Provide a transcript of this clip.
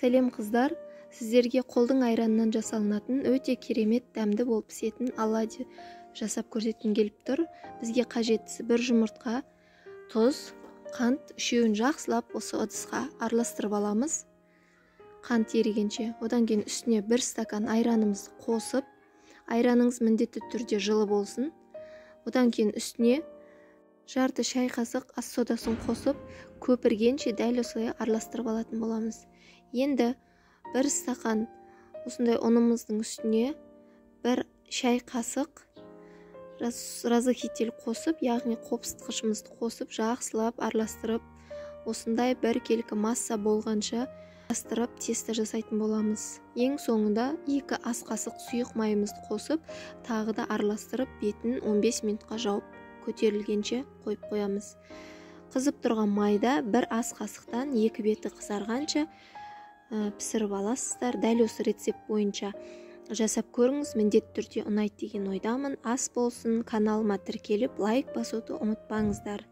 Сәлем қыздар, сіздерге қолдың айранынан жасалынатын өте керемет дәмді болып пісетін оладьи жасап көрсеткім келіп тұр. Бізге қажеттісі бір жұмыртқа, тұз, қант, үшеуін жақсылап осы ыдысқа араластырып аламыз. Қант ерігенше, одан кейін үстіне бір стакан айранымызды қосып, айраныңыз міндетті түрде жылы болсын. Одан кейін үстіне жарты шай қасық ас содасын қосып, көпіргенше дәл осылай араластырып алатын боламыз. Енді бір стақан осындай ұнымыздың үстіне бір шай қасық разыхитель қосып, яғни қопсытқышымызды қосып, жақсылап араластырып, осындай бір келкі масса болғанша араластырып тесто жасайтын боламыз. Ең соңында 2 ас қасық сұйық майымызды қосып, тағы да араластырып, бетін 15 минутқа жауып көтерілгенше қойып қоямыз. Қызып тұрған майда бір ас қасықтан 2 беті қызарғанша пісіріп аласыздар. Дәл осы рецепт бойынша жасап көріңіз, міндетті түрде ұнайды деген ойдамын. Ас болсын, каналыма тіркеліп лайк басуды ұмытпаңыздар.